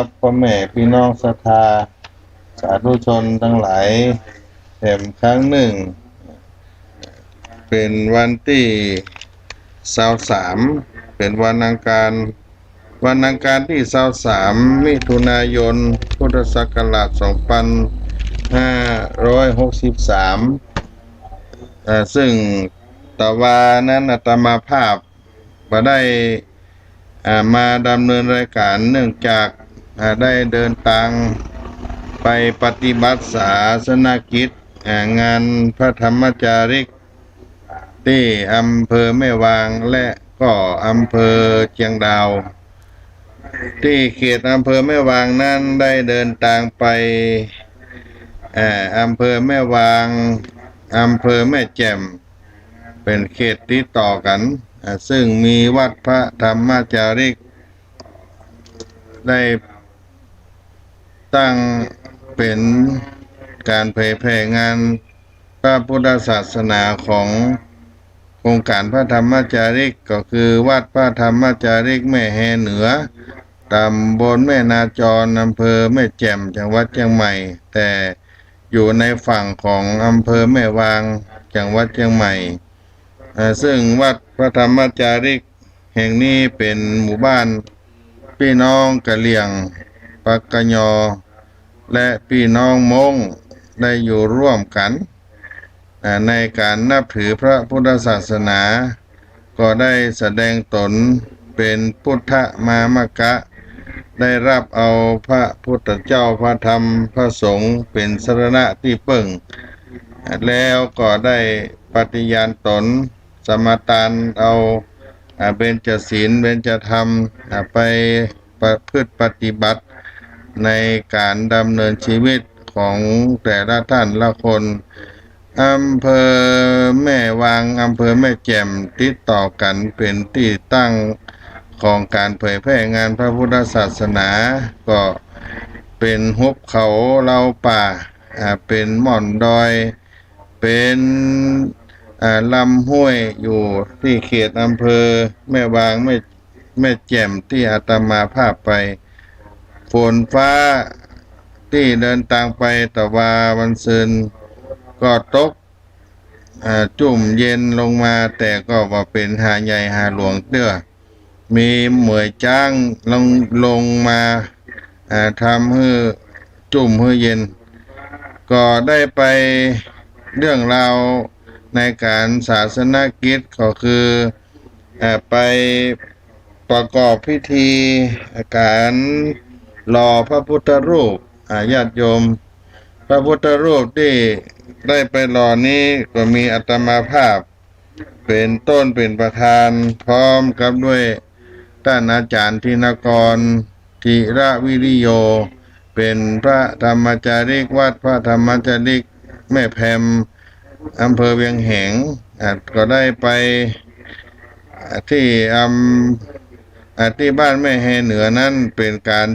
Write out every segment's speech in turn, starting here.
ครับพ่อแม่พี่น้องศรัทธาสาธุชนทั้งหลายแห่มครั้งหนึ่งเป็นวันที่23เป็นวันอังคารที่23มิถุนายนพุทธศักราช2563ซึ่งตะวานั้นอาตมาภาพมาได้มาดำเนินรายการเนื่องจากได้เดินทางไปปฏิบัติศาสนกิจงานพระธรรมจาริกที่อำเภอแม่วางและก็อำเภอเชียงดาวที่เขตอำเภอแม่วางนั้นได้เดินทางไปอำเภอแม่วางอำเภอแม่แจ่มเป็นเขตติดต่อกันซึ่งมีวัดพระธรรมจาริกได้ตั้งเป็นการเผยแพร่งานพระพุทธศาสนาของโครงการพระธรรมจาริกก็คือวัดพระธรรมจาริกแม่แฮเหนือตำบลแม่นาจรอำเภอแม่แจ่มจังหวัดเชียงใหม่แต่อยู่ในฝั่งของอำเภอแม่วางจังหวัดเชียงใหม่ซึ่งวัดพระธรรมจาริกแห่งนี้เป็นหมู่บ้านพี่น้องกะเหรี่ยงปักกะยอและพี่น้องมงได้อยู่ร่วมกันในการนับถือพระพุทธศาสนาก็ได้แสดงตนเป็นพุทธมามกะได้รับเอาพระพุทธเจ้าพระธรรมพระสงฆ์เป็นสรณะที่พึ่งแล้วก็ได้ปฏิญาณตนสมาทานเอาเบญจศีลเบญจธรรมไปประพฤติปฏิบัติในการดำเนินชีวิตของแต่ละท่านละคนอำเภอแม่วางอำเภอแม่แจ่มติดต่อกันเป็นที่ตั้งของการเผยแพร่งานพระพุทธศาสนาก็เป็นหุบเขาเหล่าป่าเป็นหม่อนดอยเป็นลำห้วยอยู่ที่เขตอำเภอแม่วางแม่แจ่มที่อาตมาภาพไปฝนฟ้าที่เดินทางไปตะวาวันซืนก็ตกจุ่มเย็นลงมาแต่ก็ว่าเป็นหาใหญ่หาหลวงเตื้อมีเหมยจ้างลงมาทำให้จุ่มให้เย็นก็ได้ไปเรื่องราวในการศาสนกิจก็คือไปประกอบพิธีการหล่อพระพุทธรูปญาติโยมพระพุทธรูปที่ได้ไปหล่อนี้ก็มีอาตมาภาพเป็นต้นเป็นประธานพร้อมกับด้วยท่านอาจารย์ธินกรธีระวิริโยเป็นพระธรรมจาริกวัดพระธรรมจาริกแม่แพมอำเภอเวียงแหงก็ได้ไปที่ที่บ้านแม่แฮเหนือนั้นเป็นการ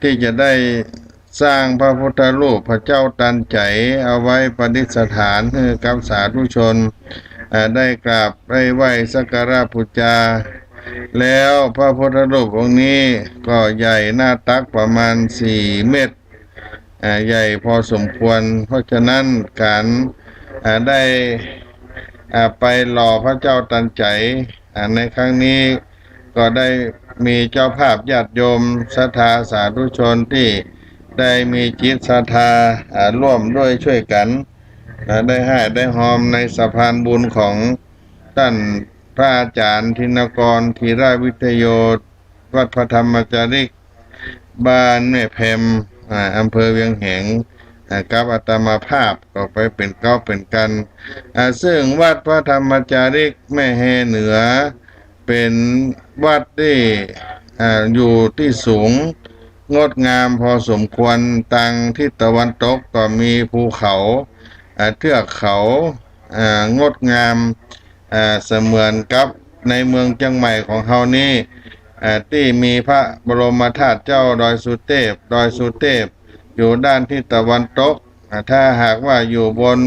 ที่จะได้สร้างพระพุทธรูปพระเจ้าตันใจเอาไว้ประดิษฐานให้กับสาธุชนได้กราบได้ไหว้สักการะบูชาแล้วพระพุทธรูปองค์นี้ก็ใหญ่หน้าตักประมาณ4 เมตรใหญ่พอสมควรเพราะฉะนั้นการได้ไปหล่อพระเจ้าตันใจในครั้งนี้ก็ได้มีเจ้าภาพญาติโยมศรัทธาสาธุชนที่ได้มีจิตศรัทธาร่วมด้วยช่วยกันได้ให้ได้หอมในสะพานบุญของท่านพระอาจารย์ธินกรธีระวิทโยวัดพระธรรมจาริกบ้านแม่แพมอำเภอเวียงแหงกับอาตมาภาพก็ไปเป็นเก้าเป็นกันซึ่งวัดพระธรรมจาริกแม่แฮเหนือเป็นวัดที่อยู่ที่สูงงดงามพอสมควรทางทิศตะวันตกก็มีภูเขาเทือกเขางดงามเสมือนกับในเมืองเชียงใหม่ของเฮานี้ที่มีพระบรมธาตุเจ้าดอยสุเทพอยู่ด้านทิศตะวันตกถ้าหากว่าอยู่บน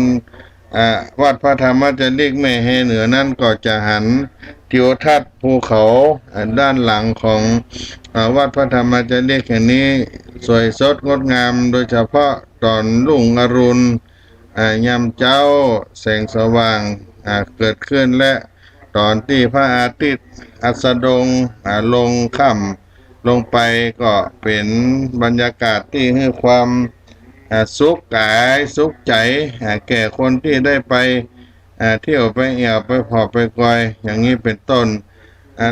วัดพระธรรมจาริกแม่แฮเหนือนั้นก็จะหัน ทิวทัศน์ภูเขาด้านหลังของวัดพระธรรมจารีย์แห่งนี้สวยสดงดงามโดยเฉพาะตอนรุ่งอรุณยามเจ้าแสงสว่างเกิดขึ้นและตอนที่พระอาทิตย์อัสดงลงค่ำลงไปก็เป็นบรรยากาศที่ให้ความสุขกายสุขใจแก่คนที่ได้ไปเที่ยวไปเอี่ยวไปผอไปกอยอย่างนี้เป็นต้น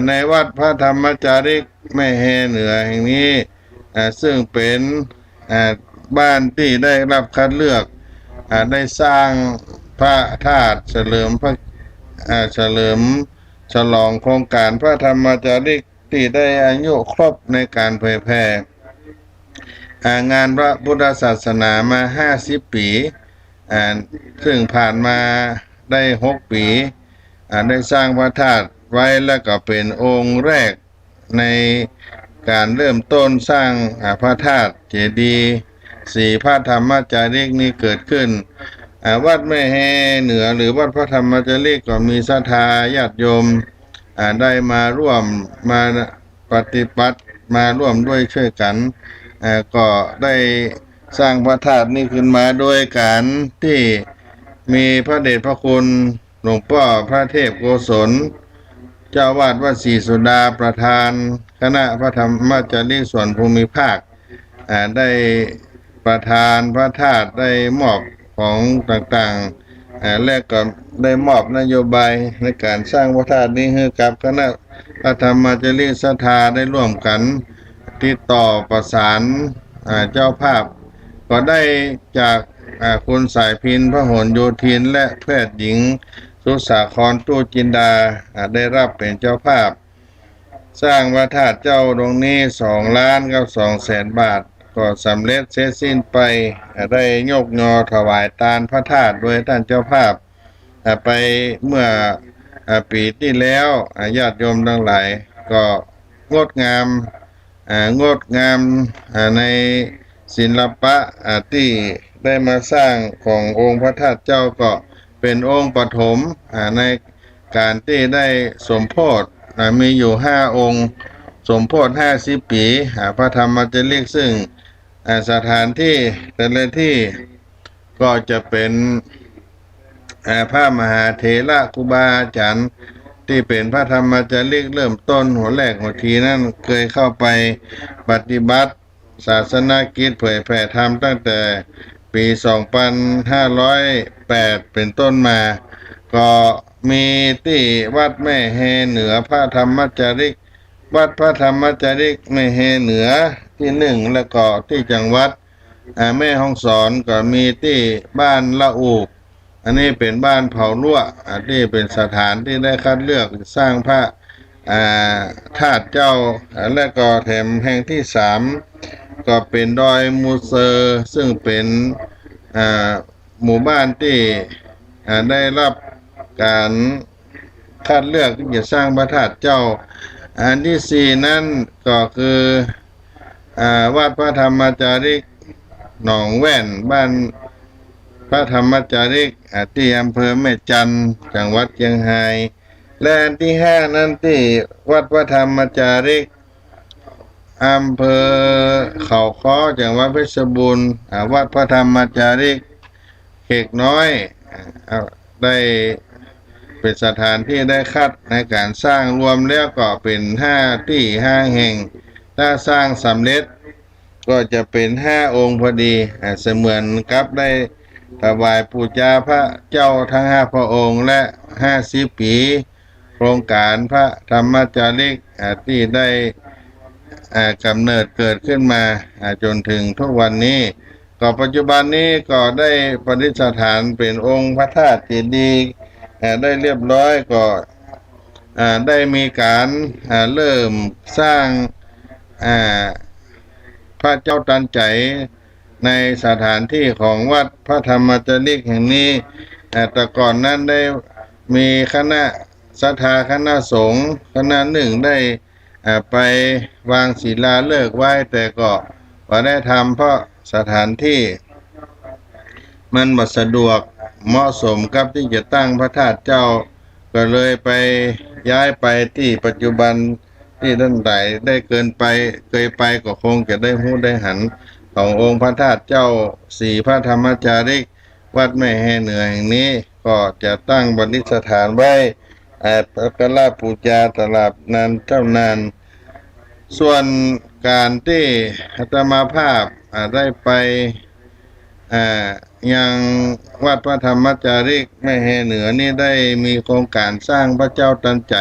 ในวัดพระธรรมจารีย์แม่แฮเหนือแห่งนี้ซึ่งเป็นบ้านที่ได้รับคัดเลือกได้สร้างพระธาตุเฉลิมฉลองโครงการพระธรรมจารีย์ที่ได้อายุครบในการเผยแพร่งานพระพุทธศาสนามา50 ปีซึ่งผ่านมาได้6 ปีได้สร้างพระธาตุไว้แล้วก็เป็นองค์แรกในการเริ่มต้นสร้างพระธาตุเจดีย์4พระธรรมจารีย์นี้เกิดขึ้นวัดแม่แฮเหนือหรือวัดพระธรรมจารีย์ก็มีศรัทธาญาติโยมได้มาร่วมมาปฏิบัติมาร่วมด้วยช่วยกันก็ได้สร้างพระธาตุนี้ขึ้นมาโดยการที่มีพระเดชพระคุณหลวงพ่อพระเทพโกศลเจ้าวาดวัดศรีสุดาประธานคณะพระธรรมจารีย์ส่วนภูมิภาคได้ประธานพระธาตุได้มอบของต่างๆและก็ได้มอบนโยบายในการสร้างพระธาตุนี้ให้กับคณะพระธรรมจารีย์ศรัทธาได้ร่วมกันติดต่อประสานเจ้าภาพก็ได้จากคุณสายพินพหลโยธินและแพทย์หญิงสุสาครตู้จินดาได้รับเป็นเจ้าภาพสร้างพระธาตุเจ้าตรงนี้2,200,000 บาทก็สำเร็จเสร็จสิ้นไปได้ยกยอถวายทานพระธาตุโดยท่านเจ้าภาพไปเมื่อปีที่แล้วญาติโยมทั้งหลายก็งดงามในศิลปะที่ได้มาสร้างขององค์พระธาตุเจ้าก็เป็นองค์ปฐมในการที่ได้สมโภชมีอยู่5 องค์สมโภช50 ปีพระธรรมจารีย์ซึ่งสถานที่แต่ละที่ก็จะเป็นพระมหาเถระครูบาอาจารย์ที่เป็นพระธรรมจารีย์เริ่มต้นหัวแรกหัวทีนั้นเคยเข้าไปปฏิบัติศาสนกิจเผยแผ่ธรรมตั้งแต่ปี2508เป็นต้นมาก็มีที่วัดแม่แฮเหนือพระธรรมจารีย์วัดพระธรรมจารีย์แม่แฮเหนือที่1แล้วก็ที่จังหวัดแม่ฮ่องสอนก็มีที่บ้านละอูกอันนี้เป็นบ้านเผาลั่วที่เป็นสถานที่ได้คัดเลือกสร้างพระธาตุเจ้าและก็แถมแห่งที่3ก็เป็นดอยมูเซอร์ซึ่งเป็นหมู่บ้านที่ได้รับการคัดเลือกที่จะสร้างพระธาตุเจ้าอันที่4นั่นก็คือวัดพระธรรมจารีย์หนองแว่นบ้านพระธรรมจารีย์ที่อำเภอแม่จันทร์จังหวัดเชียงรายและอันที่5นั้นที่วัดพระธรรมจารีย์อำเภอเขาค้อจังหวัดเพชรบูรณ์วัดพระธรรมจารีย์เขกน้อยได้เป็นสถานที่ได้คัดในการสร้างรวมแล้วก็เป็น5 ที่ 5 แห่งถ้าสร้างสำเร็จก็จะเป็น5 องค์พอดีเสมือนกับได้ถวายปูชาพระเจ้าทั้ง5 พระองค์และ50 ปีโครงการพระธรรมจารีย์ที่ได้กำเนิดเกิดขึ้นมาจนถึงทุกวันนี้ก็ปัจจุบันนี้ก็ได้ประดิษฐานเป็นองค์พระธาตุเจดีย์ได้เรียบร้อยก็ได้มีการเริ่มสร้างพระเจ้าตันใจในสถานที่ของวัดพระธรรมจารีย์แห่งนี้แต่ก่อนนั้นได้มีคณะศรัทธาคณะสงฆ์คณะหนึ่งได้ไปวางศิลาฤกษ์ไว้แต่ก็บ่ได้ทำเพราะสถานที่มันบ่สะดวกเหมาะสมกับที่จะตั้งพระธาตุเจ้าก็เลยไป ย้ายไปที่ปัจจุบันที่ท่านใดได้เคยไปก็คงจะได้หู้ได้หันขององค์พระธาตุเจ้าสี่พระธรรมจาริกวัดแม่แห่เหนือแห่งนี้ก็จะตั้งบณิสถานไว้สักการะบูชาตลาดนานเท่านานส่วนการที่อาตมาภาพได้ไปยังวัดพระธรรมจาริกแม่แห่เหนือนี่ได้มีโครงการสร้างพระเจ้าตันใจ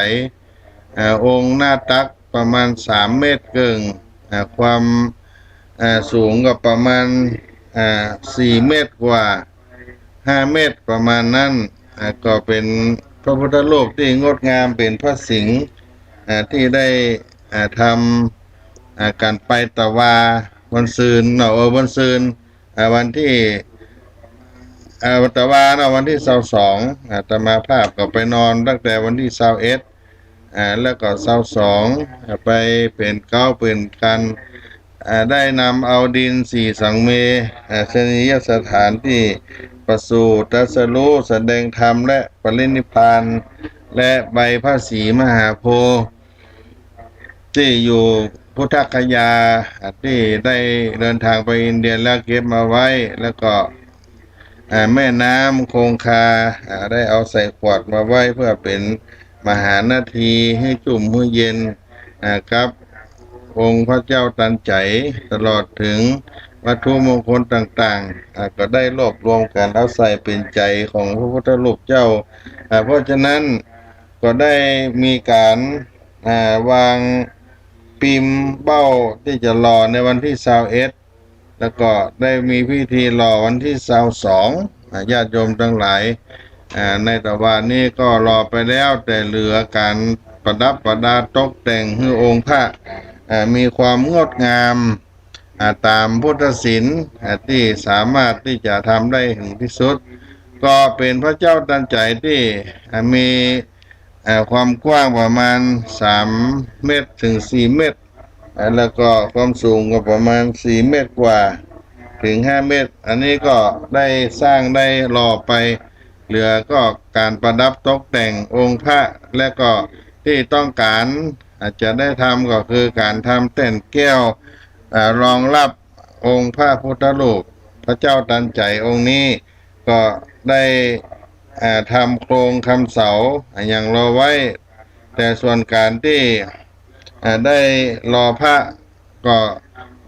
องค์หน้าตักประมาณ3 เมตรเกิงความสูงก็ประมาณ4 เมตรกว่า5 เมตรประมาณนั้นก็เป็นพระพุทธรูปที่งดงามเป็นพระสิงห์ที่ได้ทำการไปตะวาวันซืนวันซืนวันที่ตะวาวันที่22อาตมาภาพก็ไปนอนตั้งแต่วันที่21แล้วก็22ไปเป็นเก้าเป็นกันได้นำเอาดิน4 สังเมชนียสถานที่ประสูติตรัสรู้แสดงธรรมและปรินิพพานและใบพระศรีมหาโพธิ์ที่อยู่พุทธคยาที่ได้เดินทางไปอินเดียแล้วเก็บมาไว้แล้วก็แม่น้ำคงคาได้เอาใส่ขวดมาไว้เพื่อเป็นมหานาทีให้จุ่มให้เย็นครับองค์พระเจ้าตันใจตลอดถึงวัตถุมงคลต่างๆก็ได้รวบรวมกันเอาใส่เป็นใจของพระพุทธรูปเจ้าเพราะฉะนั้นก็ได้มีการวางพิมพ์เบ้าที่จะรอในวันที่21แล้วก็ได้มีพิธีรอวันที่22ญาติโยมทั้งหลายในตะวันนี้ก็รอไปแล้วแต่เหลือการประดับประดาตกแต่งให้องค์พระมีความงดงามตามพุทธศิลป์ที่สามารถที่จะทำได้ถึงที่สุดก็เป็นพระเจ้าตันใจที่มีความกว้างประมาณ3 เมตรถึง4 เมตรแล้วก็ความสูงก็ประมาณ4 เมตรกว่าถึง5 เมตรอันนี้ก็ได้สร้างได้รอไปเหลือก็การประดับตกแต่งองค์พระและก็ที่ต้องการอาจจะได้ทำก็คือการทำแท่นแก้วรองรับองค์พระพุทธรูปพระเจ้าตันใจองค์นี้ก็ได้ทำโครงคำเสาอย่างรอไว้แต่ส่วนการที่ได้รอพระก็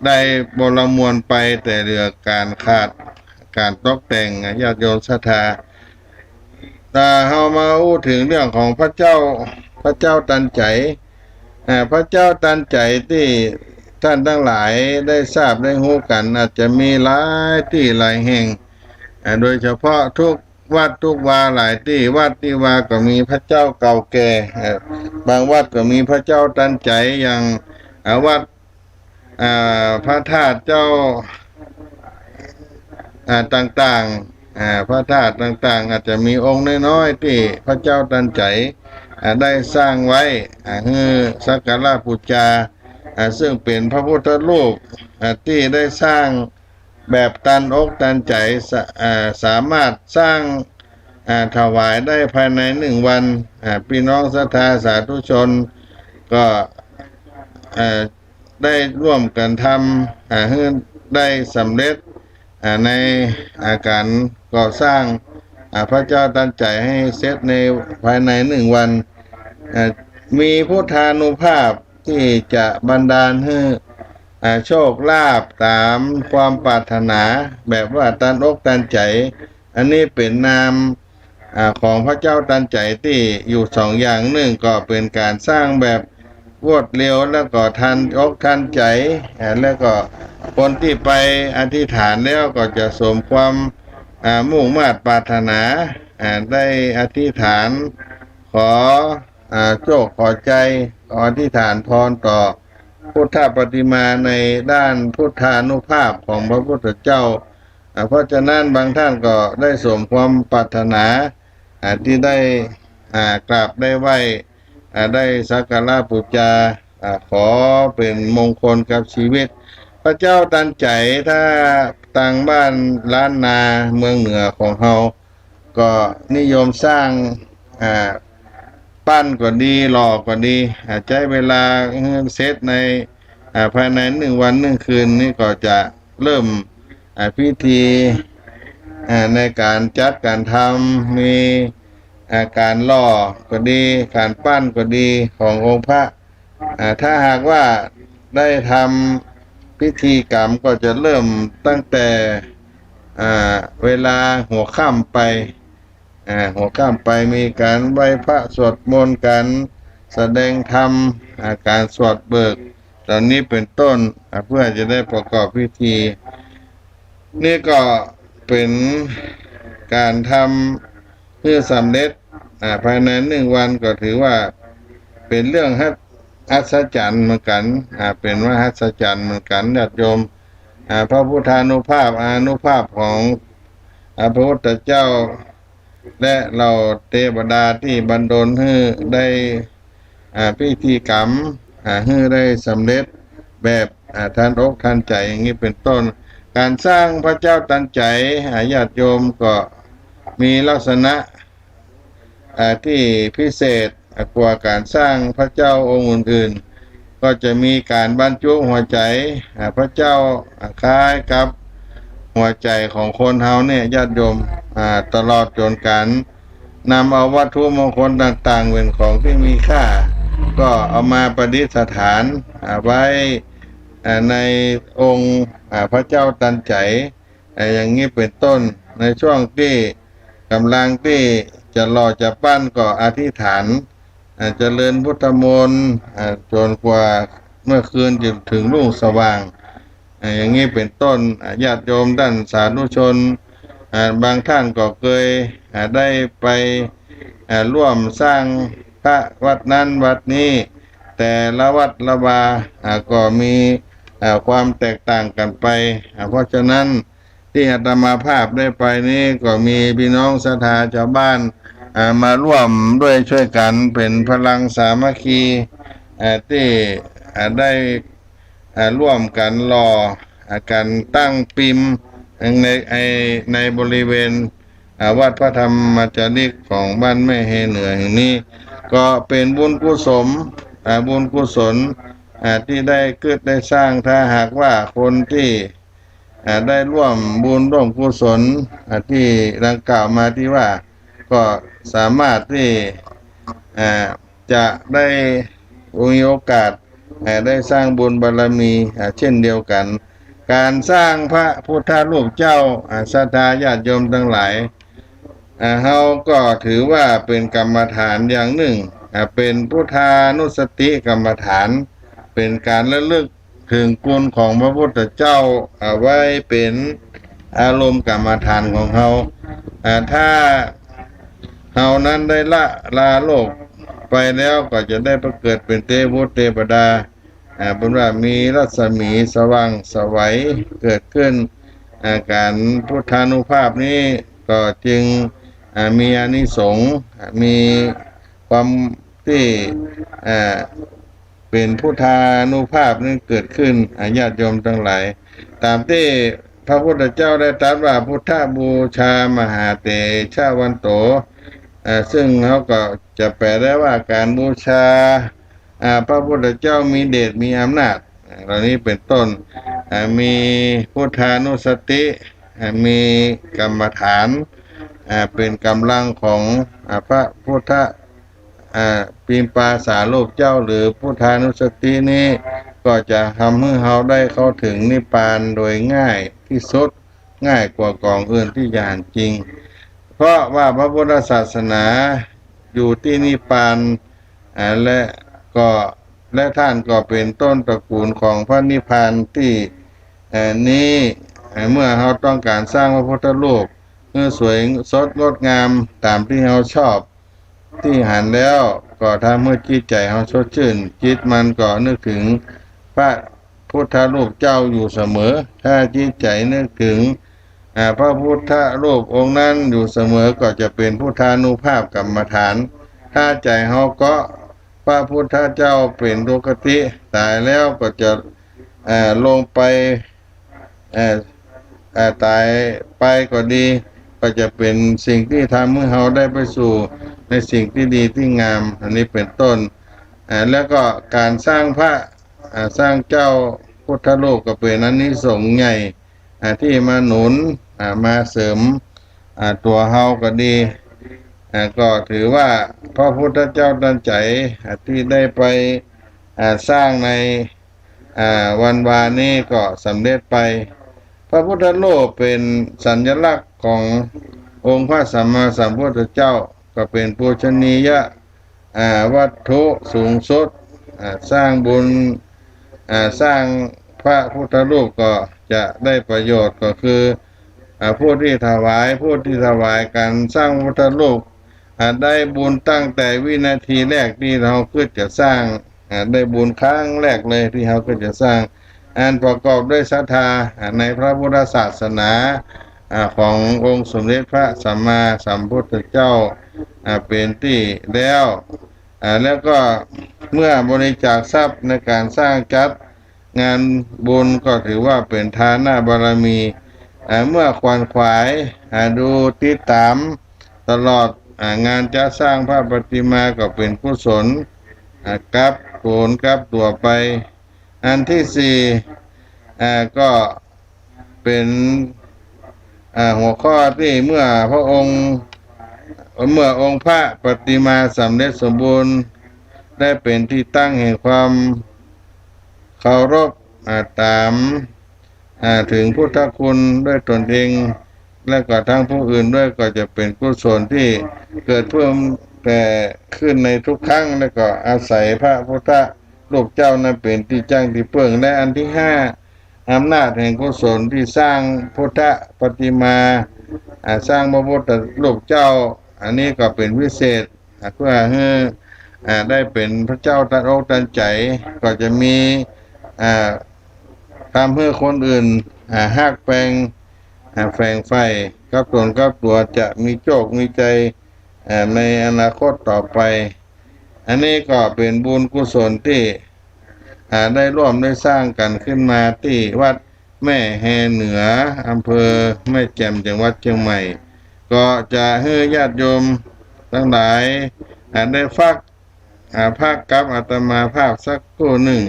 ได้บรมวลไปแต่เหลือการขาดการตกแต่งญาติโยมศรัทธาถ้าเฮามาพูดถึงเรื่องของพระเจ้าตันใจพระเจ้าตันใจที่ท่านทั้งหลายได้ทราบได้รู้กันอาจจะมีหลายที่หลายแห่งโดยเฉพาะทุกวัดทุกวาหลายที่วัดที่วาก็มีพระเจ้าเก่าแก่บางวัดก็มีพระเจ้าตันใจอย่างวัดพระธาตุเจ้าต่างๆพระธาตุต่างๆอาจจะมีองค์น้อยๆที่พระเจ้าตันใจได้สร้างไว้ให้สักการะบูชาซึ่งเป็นพระพุทธรูปที่ได้สร้างแบบตันอกตันใจสามารถสร้างถวายได้ภายใน1 วันพี่น้องศรัทธาสาธุชนก็ได้ร่วมกันทำให้ได้สำเร็จในอาการก่อสร้างพระเจ้าตันใจให้เสร็จในภายใน1 วันมีพุทธานุภาพที่จะบันดาลให้โชคลาภตามความปรารถนาแบบว่าตันอกตันใจอันนี้เป็นนามของพระเจ้าตันใจที่อยู่2 อย่างหนึ่งก็เป็นการสร้างแบบรวดเร็วแล้วก็ทันอกทันใจแล้วก็คนที่ไปอธิษฐานแล้วก็จะสมความมุ่งมา่ปรารถนาได้อธิษฐานขอโชคขอใจขออธิษฐานพรต่อพุทธปฏิมาในด้านพุทธานุภาพของพระพุทธเจ้าเพราะฉะนั้นบางท่านก็ได้สมความปรารถนาที่ได้กราบได้ไหว้ได้สักการะบูชาขอเป็นมงคลกับชีวิตพระเจ้าตันใจถ้าต่างบ้านล้านนาเมืองเหนือของเฮาก็นิยมสร้าง ปั้นก็ดีหล่อก็ดีใช้เวลาเซตในภายใน1 วัน 1 คืนนี่ก็จะเริ่มพิธีในการจัดการทำมีการล่อก็ดีการปั้นก็ดีขององค์พระถ้าหากว่าได้ทำพิธีกรรมก็จะเริ่มตั้งแต่เวลาหัวค่ำไปหัวค่ำไปมีการไหว้พระสวดมนต์การแสดงธรรมการสวดเบิกตอนนี้เป็นต้นเพื่อจะได้ประกอบพิธี นี่ก็เป็นการทำเพื่อสำเร็จภายใน1 วันก็ถือว่าเป็นเรื่องอัศจรรย์เหมือนกันเป็นมหัศจรรย์เหมือนกันญาติโยมพระพุทธานุภาพอานุภาพของพระพุทธเจ้าและเราเทวดาที่บันดลให้ได้พิธีกรรมให้ได้สำเร็จแบบทันอกทันใจอย่างนี้เป็นต้น การสร้างพระเจ้าตันใจญาติโยมก็มีลักษณะที่พิเศษกว่าการสร้างพระเจ้าองค์อื่นๆก็จะมีการบรรจุหัวใจพระเจ้าคล้ายกับหัวใจของคนเฮาเนี่ยญาติโยมตลอดจนการนำเอาวัตถุมงคลต่างๆเป็นของที่มีค่าก็เอามาประดิษฐานไว้ในองค์พระเจ้าตันใจอย่างนี้เป็นต้นในช่วงที่กำลังที่จะหล่อจะปั้นก็อธิษฐานเจริญพุทธมนต์จนกว่าเมื่อคืนจะถึงรุ่งสว่างอย่างนี้เป็นต้นญาติโยมด้านสาธุชนบางท่านก็เคยได้ไปร่วมสร้างพระวัดนั้นวัดนี้แต่ละวัดละวาก็มีความแตกต่างกันไปเพราะฉะนั้นที่อาตมาภาพได้ไปนี้ก็มีพี่น้องศรัทธาชาวบ้านมาร่วมด้วยช่วยกันเป็นพลังสามัคคีที่ได้ร่วมกันรอการตั้งปิมในบริเวณวัดพระธรรมจาริกของบ้านแม่เฮเหนือแห่งนี้ก็เป็นบุญกุศลที่ได้เกิดได้สร้างถ้าหากว่าคนที่ได้ร่วมบุญร่วมกุศลที่ดังกล่าวมาที่ว่าก็สามารถที่จะได้มีโอกาสได้สร้างบุญบารมีเช่นเดียวกันการสร้างพระพุทธรูปเจ้าศรัทธาญาติโยมทั้งหลายเฮาก็ถือว่าเป็นกรรมฐานอย่างหนึ่งเป็นพุทธานุสติกรรมฐานเป็นการระลึกถึงคุณของพระพุทธเจ้าไว้เป็นอารมณ์กรรมฐานของเฮาถ้าเฮานั้นได้ลาโลกไปแล้วก็จะได้ประเกิดเป็นเทพเทวดาเป็นว่ามีรัศมีสว่างไสวเกิดขึ้นการพุทธานุภาพนี้ก็จึงมีอานิสงส์มีความที่เป็นพุทธานุภาพนั้นเกิดขึ้นญาติโยมทั้งหลายตามที่พระพุทธเจ้าได้ตรัสว่าพุทธบูชามหาเตชะวันโตซึ่งเขาก็จะแปลได้ว่าการบูชาพระพุทธเจ้ามีเดชมีอำนาจเหล่านี้เป็นต้นมีพุทธานุสติมีกรรมฐานเป็นกำลังของพระพุทธปิมปาสาโลกเจ้าหรือพุทธานุสตินี้ก็จะทำให้เราได้เข้าถึงนิพพานโดยง่ายที่สุดง่ายกว่ากองอื่นที่จะหันจริงเพราะว่าพระพุทธศาสนาอยู่ที่นิพพานและท่านก็เป็นต้นตระกูลของพระนิพพานที่นี้เมื่อเราต้องการสร้างพระพุทธรูปเพื่อสวยสดงดงามตามที่เราชอบที่หันแล้วก็ทำให้จิตใจเราสดชื่นจิตมันก็นึกถึงพระพุทธรูปเจ้าอยู่เสมอถ้าจิตใจนึกถึงพระพุทธรูปองค์นั้นอยู่เสมอก็จะเป็นพุทธานุภาพกรรมฐานถ้าใจเราก็พระพุทธเจ้าเป็นโลกติตายแล้วก็จะลงไปตายไปก็ดีก็จะเป็นสิ่งที่ทำให้เราได้ไปสู่ ในสิ่งที่ดีที่งามอันนี้เป็นต้นแล้วก็การสร้างพระสร้างเจ้าพุทธรูปก็เป็นอานิสงส์ใหญ่ที่มาหนุนมาเสริมตัวเฮาก็ดีก็ถือว่าพระพุทธเจ้าตั้งใจที่ได้ไปสร้างในวันวานนี้ก็สำเร็จไปพระพุทธรูปเป็นสัญลักษณ์ขององค์พระสัมมาสัมพุทธเจ้าก็เป็นปูชนียวัตถุสูงสุดสร้างบุญสร้างพระพุทธรูปก็จะได้ประโยชน์ก็คือผู้ที่ถวายการสร้างพุทธรูปได้บุญตั้งแต่วินาทีแรกที่เราคิดจะสร้างได้บุญครั้งแรกเลยที่เราคิดจะสร้างอันประกอบด้วยศรัทธาในพระพุทธศาสนาขององค์สมเด็จพระสัมมาสัมพุทธเจ้าเป็นที่แล้วก็เมื่อบริจาคทรัพย์ในการสร้างจัดงานบุญก็ถือว่าเป็นทานาบารมีเมื่อขวนขวายดูติดตามตลอดงานจะสร้างพระปฏิมาก็เป็นกุศลกับโกนกับตัวไปอันที่สี่ก็เป็นหัวข้อที่เมื่อองค์พระปฏิมาสำเร็จสมบูรณ์ได้เป็นที่ตั้งแห่งความเคารพตามถึงพุทธคุณด้วยตนเองและก็ทั้งผู้อื่นด้วยก็จะเป็นกุศลที่เกิดเพิ่มแต่ขึ้นในทุกครั้งแล้วก็อาศัยพระพุทธรูปเจ้านั้นเป็นที่จ้างที่เพิ่งและอันที่ห้าอำนาจแห่งกุศลที่สร้างพุทธปฏิมาสร้างพระพุทธรูปเจ้าอันนี้ก็เป็นวิเศษเพื่อให้ได้เป็นพระเจ้าตันอกตันใจก็จะมีทำให้คนอื่นฮักแปลงแฝงไฟกับตนกับตัวจะมีโชคมีใจในอนาคตต่อไปอันนี้ก็เป็นบุญกุศลที่ได้ร่วมได้สร้างกันขึ้นมาที่วัดแม่แฮเหนืออำเภอแม่แจ่มจังหวัดเชียงใหม่ก็จะให้ญาติโยมทั้งหลายได้ฟักภาคกับอาตมาภาพสักครู่หนึ่ง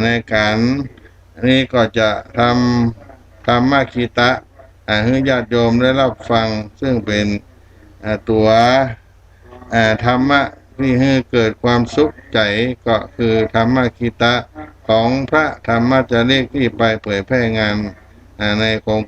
ในการนี้ก็จะทำธรรมคีตะให้ญาติโยมได้รับฟังซึ่งเป็นตัวธรรมะที่ให้เกิดความสุขใจก็คือธรรมคีตะของพระธรรมจาริกที่ไปเผยแพร่งานในโครง